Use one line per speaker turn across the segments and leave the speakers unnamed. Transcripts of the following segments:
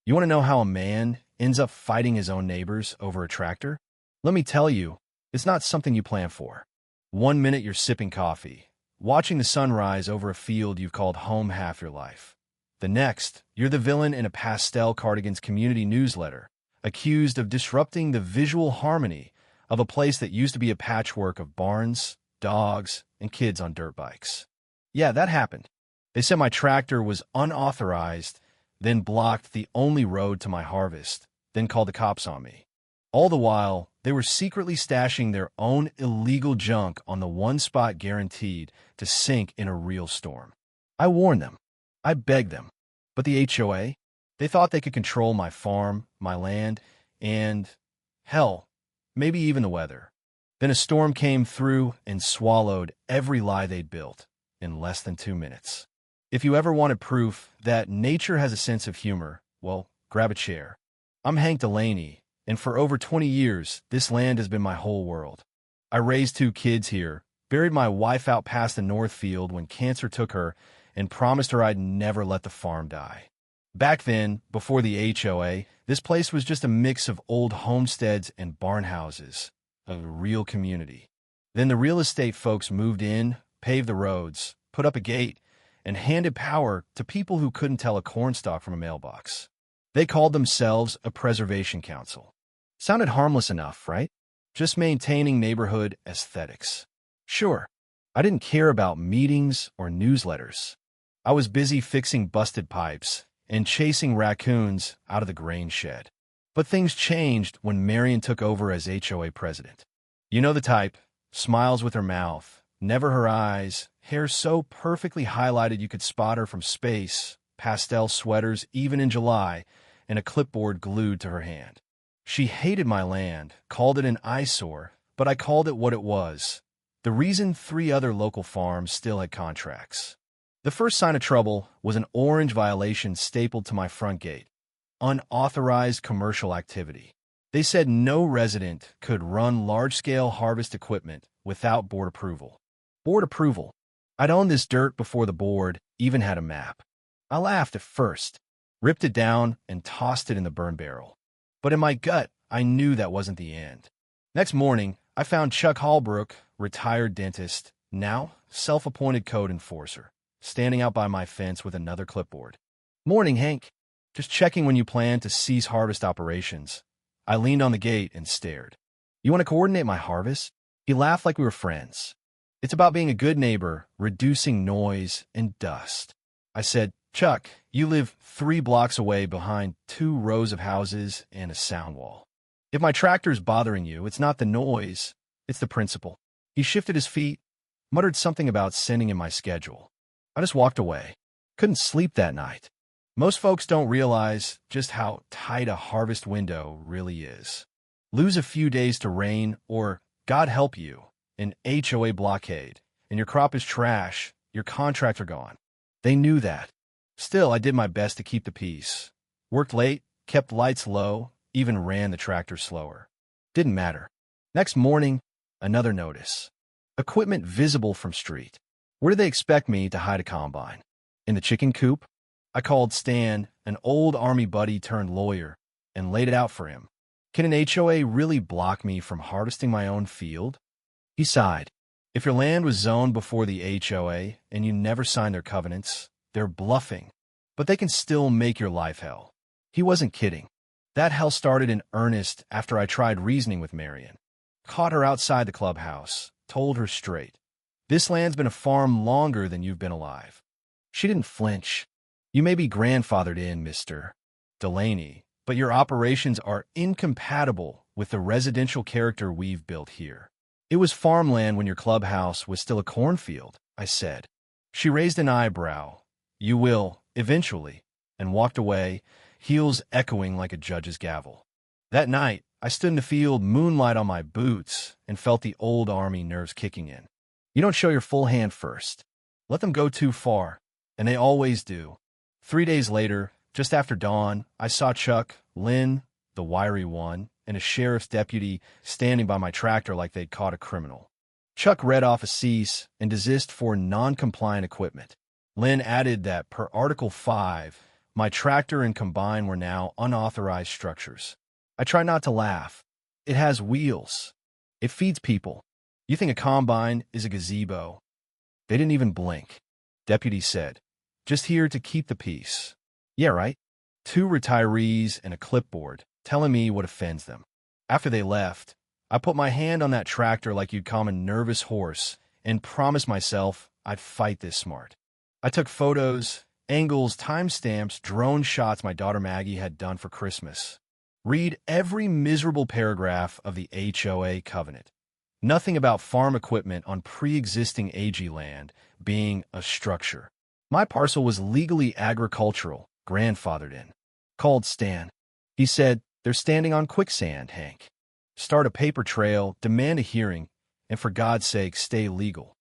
You want to know how a man ends up fighting his own neighbors over a tractor? Let me tell you, it's not something you plan for. One minute you're sipping coffee, watching the sunrise over a field you've called home half your life. The next, you're the villain in a pastel cardigans community newsletter, accused of disrupting the visual harmony of a place that used to be a patchwork of barns, dogs, and kids on dirt bikes. Yeah, that happened. They said my tractor was unauthorized, then blocked the only road to my harvest, then called the cops on me. All the while, they were secretly stashing their own illegal junk on the one spot guaranteed to sink in a real storm. I warned them. I begged them. But the HOA, they thought they could control my farm, my land, and, hell, maybe even the weather. Then a storm came through and swallowed every lie they'd built in less than 2 minutes. If you ever wanted proof that nature has a sense of humor, well, grab a chair. I'm Hank Delaney, and for over 20 years, this land has been my whole world. I raised 2 kids here, buried my wife out past the North Field when cancer took her, and promised her I'd never let the farm die. Back then, before the HOA, this place was just a mix of old homesteads and barn houses, a real community. Then the real estate folks moved in, paved the roads, put up a gate, and handed power to people who couldn't tell a cornstalk from a mailbox. They called themselves a preservation council. Sounded harmless enough, right? Just maintaining neighborhood aesthetics. Sure, I didn't care about meetings or newsletters. I was busy fixing busted pipes and chasing raccoons out of the grain shed. But things changed when Marion took over as HOA president. You know the type, smiles with her mouth, never her eyes, hair so perfectly highlighted you could spot her from space, pastel sweaters even in July, and a clipboard glued to her hand. She hated my land, called it an eyesore, but I called it what it was. The reason 3 other local farms still had contracts. The first sign of trouble was an orange violation stapled to my front gate. Unauthorized commercial activity. They said no resident could run large-scale harvest equipment without board approval. Board approval. I'd owned this dirt before the board even had a map. I laughed at first, ripped it down, and tossed it in the burn barrel. But in my gut, I knew that wasn't the end. Next morning, I found Chuck Hallbrook, retired dentist, now self-appointed code enforcer, standing out by my fence with another clipboard. "Morning, Hank. Just checking when you plan to cease harvest operations." I leaned on the gate and stared. "You want to coordinate my harvest?" He laughed like we were friends. "It's about being a good neighbor, reducing noise and dust." I said, "Chuck, you live 3 blocks away behind 2 rows of houses and a sound wall. If my tractor's bothering you, it's not the noise, it's the principle." He shifted his feet, muttered something about sending in my schedule. I just walked away. Couldn't sleep that night. Most folks don't realize just how tight a harvest window really is. Lose a few days to rain or, God help you, an HOA blockade, and your crop is trash, your contractor gone. They knew that. Still, I did my best to keep the peace. Worked late, kept lights low, even ran the tractor slower. Didn't matter. Next morning, another notice. Equipment visible from street. Where do they expect me to hide a combine? In the chicken coop? I called Stan, an old Army buddy turned lawyer, and laid it out for him. Can an HOA really block me from harvesting my own field? He sighed. If your land was zoned before the HOA and you never signed their covenants, they're bluffing, but they can still make your life hell. He wasn't kidding. That hell started in earnest after I tried reasoning with Marion. Caught her outside the clubhouse, told her straight. This land's been a farm longer than you've been alive. She didn't flinch. You may be grandfathered in, Mr. Delaney, but your operations are incompatible with the residential character we've built here. It was farmland when your clubhouse was still a cornfield, I said. She raised an eyebrow. You will, eventually, and walked away, heels echoing like a judge's gavel. That night, I stood in the field, moonlight on my boots, and felt the old Army nerves kicking in. You don't show your full hand first. Let them go too far, and they always do. 3 days later, just after dawn, I saw Chuck, Lynn, the wiry one, and a sheriff's deputy standing by my tractor like they'd caught a criminal. Chuck read off a cease and desist for non-compliant equipment. Lynn added that per Article 5, My tractor and combine were now unauthorized structures. I try not to laugh. It has wheels. It feeds people. You think a combine is a gazebo. They didn't even blink. Deputy said, "Just here to keep the peace." Yeah, right? Two retirees and a clipboard telling me what offends them. After they left, I put my hand on that tractor like you'd calm a nervous horse and promised myself I'd fight this smart. I took photos, angles, timestamps, drone shots my daughter Maggie had done for Christmas. Read every miserable paragraph of the HOA covenant. Nothing about farm equipment on pre-existing AG land being a structure. My parcel was legally agricultural, grandfathered in. Called Stan. He said, "They're standing on quicksand, Hank. Start a paper trail, demand a hearing, and for God's sake, stay legal."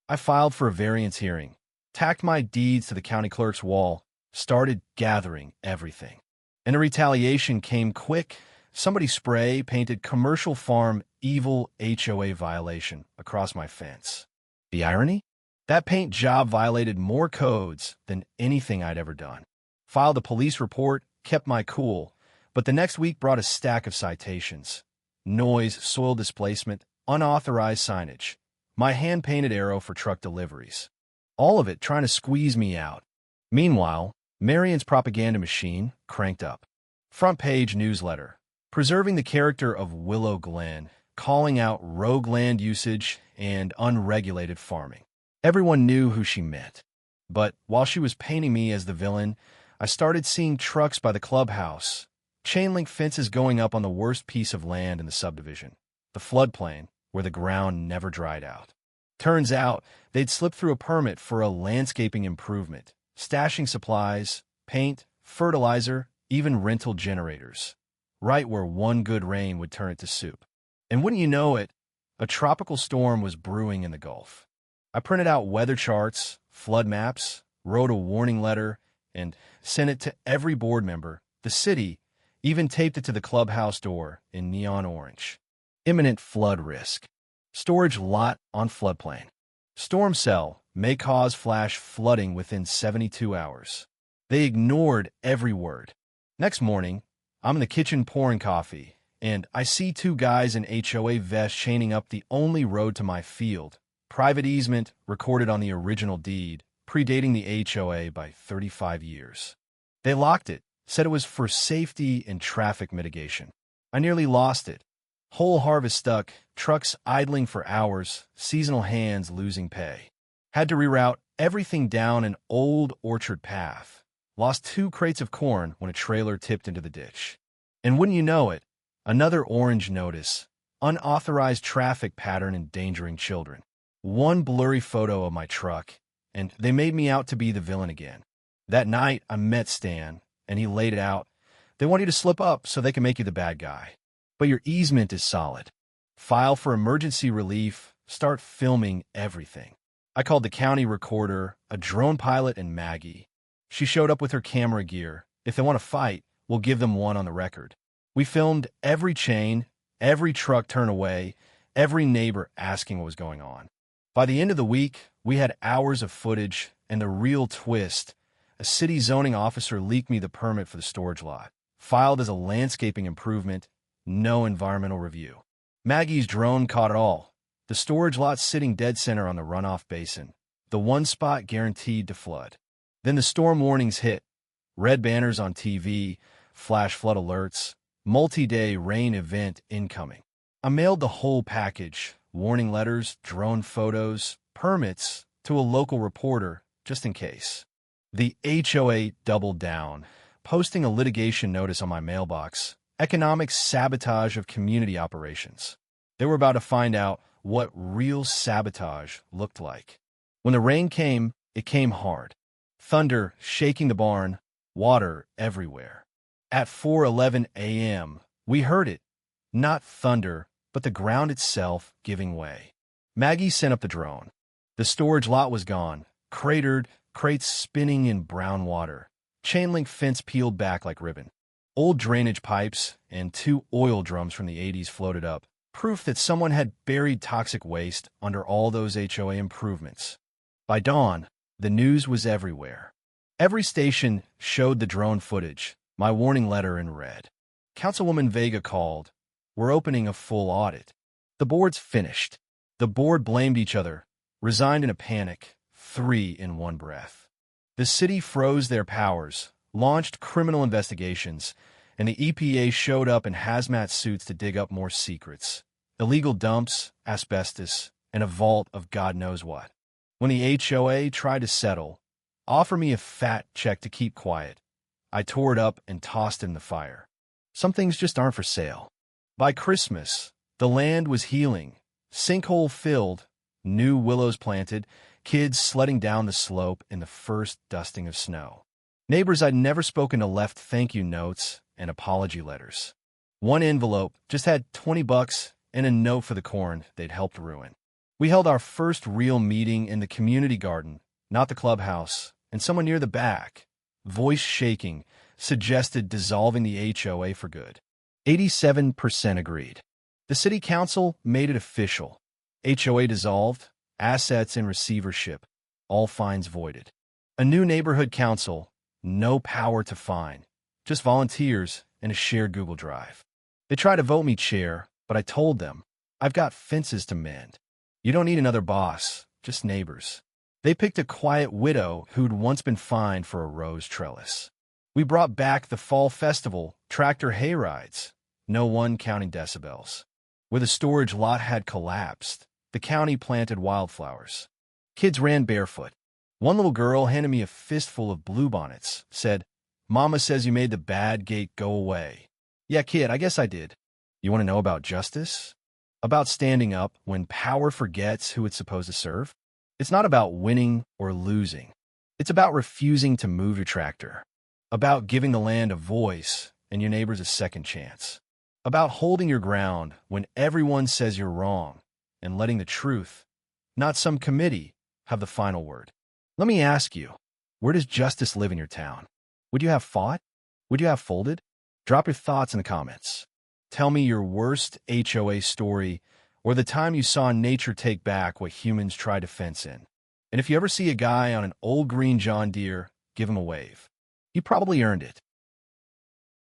I filed for a variance hearing, tacked my deeds to the county clerk's wall, started gathering everything. And the retaliation came quick. Somebody spray painted "commercial farm evil HOA violation" across my fence. The irony? That paint job violated more codes than anything I'd ever done. Filed a police report, kept my cool, but the next week brought a stack of citations. Noise, soil displacement, unauthorized signage, my hand-painted arrow for truck deliveries. All of it trying to squeeze me out. Meanwhile, Marion's propaganda machine cranked up. Front page newsletter, preserving the character of Willow Glen, calling out rogue land usage and unregulated farming. Everyone knew who she meant. But while she was painting me as the villain, I started seeing trucks by the clubhouse, chain link fences going up on the worst piece of land in the subdivision, the floodplain where the ground never dried out. Turns out they'd slipped through a permit for a landscaping improvement, stashing supplies, paint, fertilizer, even rental generators, right where one good rain would turn it to soup. And wouldn't you know it, a tropical storm was brewing in the Gulf. I printed out weather charts, flood maps, wrote a warning letter, and sent it to every board member. The city even taped it to the clubhouse door in neon orange. Imminent flood risk. Storage lot on floodplain. Storm cell may cause flash flooding within 72 hours. They ignored every word. Next morning, I'm in the kitchen pouring coffee, and I see two guys in HOA vests chaining up the only road to my field. Private easement recorded on the original deed, predating the HOA by 35 years. They locked it, said it was for safety and traffic mitigation. I nearly lost it. Whole harvest stuck, trucks idling for hours, seasonal hands losing pay. Had to reroute everything down an old orchard path. Lost 2 crates of corn when a trailer tipped into the ditch. And wouldn't you know it, another orange notice, unauthorized traffic pattern endangering children. One blurry photo of my truck, and they made me out to be the villain again. That night, I met Stan, and he laid it out. They want you to slip up so they can make you the bad guy. But your easement is solid. File for emergency relief, start filming everything. I called the county recorder, a drone pilot, and Maggie. She showed up with her camera gear. If they want to fight, we'll give them one on the record. We filmed every chain, every truck turn away, every neighbor asking what was going on. By the end of the week, we had hours of footage, and the real twist, a city zoning officer leaked me the permit for the storage lot, filed as a landscaping improvement, no environmental review. Maggie's drone caught it all. The storage lot sitting dead center on the runoff basin, the one spot guaranteed to flood. Then the storm warnings hit. Red banners on TV, flash flood alerts, multi-day rain event incoming. I mailed the whole package, warning letters, drone photos, permits, to a local reporter, just in case. The HOA doubled down, posting a litigation notice on my mailbox, economic sabotage of community operations. They were about to find out what real sabotage looked like. When the rain came, it came hard. Thunder shaking the barn, water everywhere. At 4:11 a.m., we heard it. Not thunder, but the ground itself giving way. Maggie sent up the drone. The storage lot was gone, cratered, crates spinning in brown water. Chain link fence peeled back like ribbon. Old drainage pipes and 2 oil drums from the 80s floated up, proof that someone had buried toxic waste under all those HOA improvements. By dawn, the news was everywhere. Every station showed the drone footage, my warning letter in red. Councilwoman Vega called. We're opening a full audit. The board's finished. The board blamed each other, resigned in a panic, 3 in one breath. The city froze their powers, launched criminal investigations, and the EPA showed up in hazmat suits to dig up more secrets. Illegal dumps, asbestos, and a vault of God knows what. When the HOA tried to settle, offer me a fat check to keep quiet, I tore it up and tossed it in the fire. Some things just aren't for sale. By Christmas, the land was healing, sinkhole filled, new willows planted, kids sledding down the slope in the first dusting of snow. Neighbors I'd never spoken to left thank you notes and apology letters. One envelope just had $20 and a note for the corn they'd helped ruin. We held our first real meeting in the community garden, not the clubhouse, and someone near the back, voice shaking, suggested dissolving the HOA for good. 87% agreed. The city council made it official. HOA dissolved, assets in receivership, all fines voided. A new neighborhood council, no power to fine, just volunteers and a shared Google Drive. They tried to vote me chair, but I told them, I've got fences to mend. You don't need another boss, just neighbors. They picked a quiet widow who'd once been fined for a rose trellis. We brought back the fall festival, tractor hay rides, no one counting decibels. Where the storage lot had collapsed, the county planted wildflowers. Kids ran barefoot. One little girl handed me a fistful of bluebonnets, said, Mama says you made the bad gate go away. Yeah, kid, I guess I did. You want to know about justice? About standing up when power forgets who it's supposed to serve? It's not about winning or losing. It's about refusing to move your tractor. About giving the land a voice and your neighbors a second chance. About holding your ground when everyone says you're wrong and letting the truth, not some committee, have the final word. Let me ask you, where does justice live in your town? Would you have fought? Would you have folded? Drop your thoughts in the comments. Tell me your worst HOA story or the time you saw nature take back what humans tried to fence in. And if you ever see a guy on an old green John Deere, give him a wave. You probably earned it.